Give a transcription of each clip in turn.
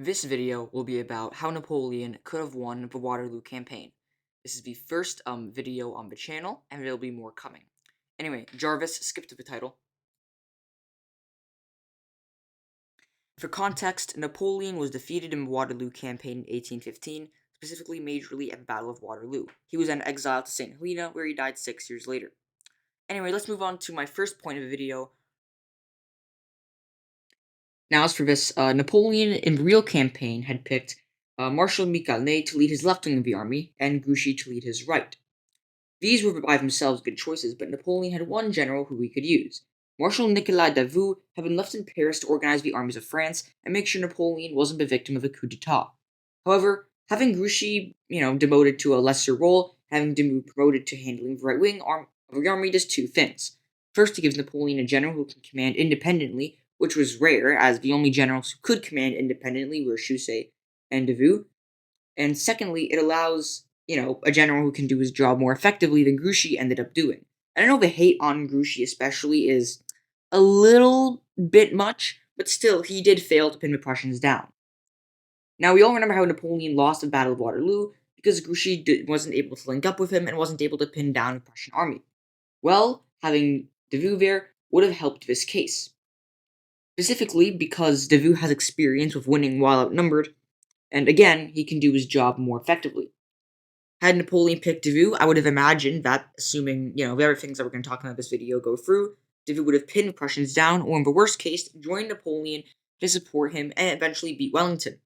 This video will be about how Napoleon could have won the Waterloo campaign. This is the first video on the channel, and there'll be more coming. Anyway, Jarvis, skip to the title. For context, Napoleon was defeated in the Waterloo campaign in 1815, specifically majorly at the Battle of Waterloo. He was then exiled to St. Helena, where he died 6 years later. Anyway, let's move on to my first point of the video. Now, as for this, Napoleon in the real campaign had picked Marshal Michel Ney to lead his left wing of the army, and Grouchy to lead his right. These were by themselves good choices, but Napoleon had one general who he could use. Marshal Nicolas Davout had been left in Paris to organize the armies of France and make sure Napoleon wasn't the victim of a coup d'etat. However, having Grouchy, demoted to a lesser role, having Davout promoted to handling the right wing of the army does two things. First, it gives Napoleon a general who can command independently, which was rare, as the only generals who could command independently were Chousey and Davout. And secondly, it allows, a general who can do his job more effectively than Grouchy ended up doing. And I know the hate on Grouchy especially is a little bit much, but still, he did fail to pin the Prussians down. Now, we all remember how Napoleon lost the Battle of Waterloo because Grouchy wasn't able to link up with him and wasn't able to pin down the Prussian army. Well, having Davout there would have helped this case. Specifically because Davout has experience with winning while outnumbered, and again, he can do his job more effectively. Had Napoleon picked Davout, I would have imagined that, assuming, the other things that we're going to talk about in this video go through, Davout would have pinned the Prussians down, or in the worst case, joined Napoleon to support him and eventually beat Wellington.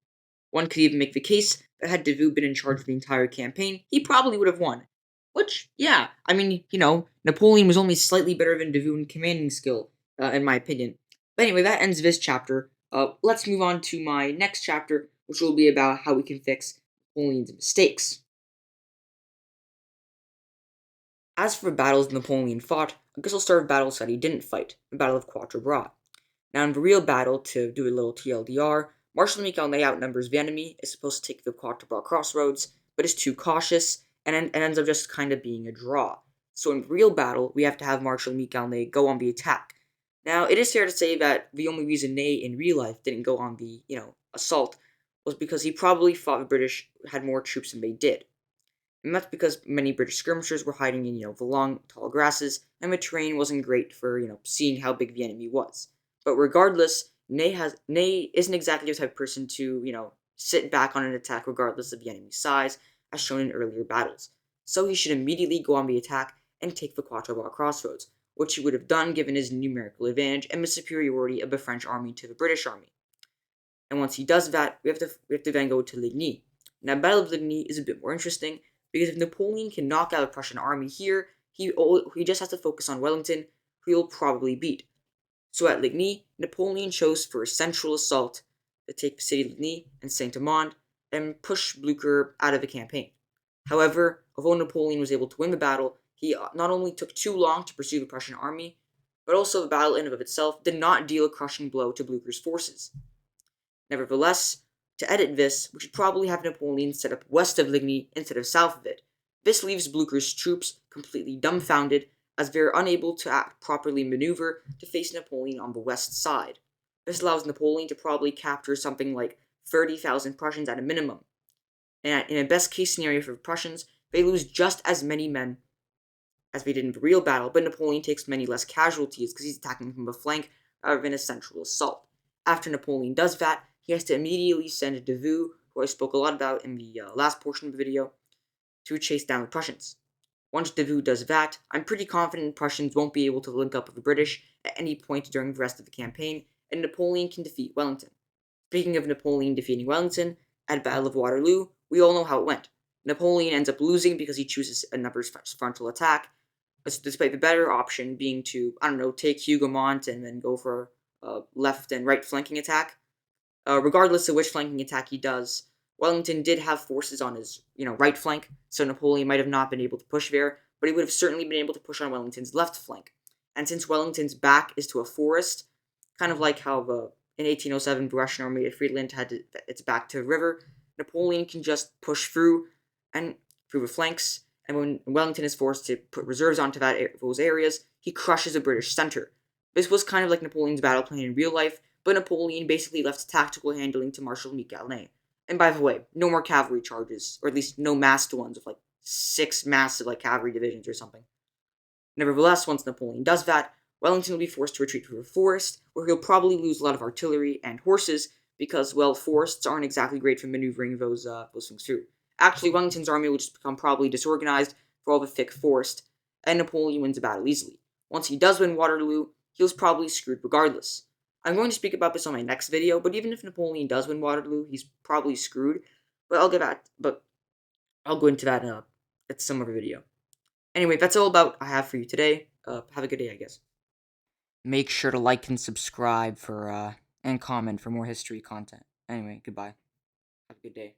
One could even make the case that had Davout been in charge of the entire campaign, he probably would have won. Which, yeah, Napoleon was only slightly better than Davout in commanding skill, in my opinion. But anyway, that ends this chapter. Let's move on to my next chapter, which will be about how we can fix Napoleon's mistakes. As for the battles Napoleon fought, I guess I'll start with battles that he didn't fight, the Battle of Quatre Bras. Now, in the real battle, to do a little TLDR, Marshal Michel Ney outnumbers the enemy, is supposed to take the Quatre Bras crossroads, but is too cautious, and ends up just kind of being a draw. So in real battle, we have to have Marshal Michel Ney go on the attack. Now, it is fair to say that the only reason Ney in real life didn't go on the, assault was because he probably thought the British had more troops than they did. And that's because many British skirmishers were hiding in, the long, tall grasses, and the terrain wasn't great for, seeing how big the enemy was. But regardless, Ney isn't exactly the type of person to, sit back on an attack regardless of the enemy's size, as shown in earlier battles. So he should immediately go on the attack and take the Quatre Bras crossroads, which he would have done given his numerical advantage and the superiority of the French army to the British army. And once he does that, we have to then go to Ligny. Now, Battle of Ligny is a bit more interesting, because if Napoleon can knock out a Prussian army here, he just has to focus on Wellington, who he'll probably beat. So at Ligny, Napoleon chose for a central assault to take the city of Ligny and Saint-Amand and push Blücher out of the campaign. However, although Napoleon was able to win the battle, he not only took too long to pursue the Prussian army, but also the battle in and of itself did not deal a crushing blow to Blücher's forces. Nevertheless, to edit this, we should probably have Napoleon set up west of Ligny instead of south of it. This leaves Blücher's troops completely dumbfounded, as they are unable to properly maneuver to face Napoleon on the west side. This allows Napoleon to probably capture something like 30,000 Prussians at a minimum. And in a best case scenario for the Prussians, they lose just as many men as they did in the real battle, but Napoleon takes many less casualties because he's attacking from the flank rather than a central assault. After Napoleon does that, he has to immediately send Davout, who I spoke a lot about in the last portion of the video, to chase down the Prussians. Once Davout does that, I'm pretty confident the Prussians won't be able to link up with the British at any point during the rest of the campaign, and Napoleon can defeat Wellington. Speaking of Napoleon defeating Wellington, at the Battle of Waterloo, we all know how it went. Napoleon ends up losing because he chooses a numbers frontal attack, despite the better option being to, take Hougoumont and then go for a left and right flanking attack. Regardless of which flanking attack he does, Wellington did have forces on his, right flank, so Napoleon might have not been able to push there, but he would have certainly been able to push on Wellington's left flank. And since Wellington's back is to a forest, kind of like how in 1807 the Russian army at Friedland had its back to a river, Napoleon can just push through the flanks, and when Wellington is forced to put reserves onto those areas, he crushes the British center. This was kind of like Napoleon's battle plan in real life, but Napoleon basically left tactical handling to Marshal Michel Ney. And by the way, no more cavalry charges, or at least no massed ones of like 6 massive like cavalry divisions or something. Nevertheless, once Napoleon does that, Wellington will be forced to retreat through a forest, where he'll probably lose a lot of artillery and horses, because, well, forests aren't exactly great for maneuvering those things through. Actually, Wellington's army will just become probably disorganized for all the thick forest, and Napoleon wins the battle easily. Once he does win Waterloo, he was probably screwed regardless. I'm going to speak about this on my next video, but even if Napoleon does win Waterloo, he's probably screwed. But I'll go into that at some other video. Anyway, that's all about I have for you today. Have a good day, I guess. Make sure to like and subscribe for and comment for more history content. Anyway, goodbye. Have a good day.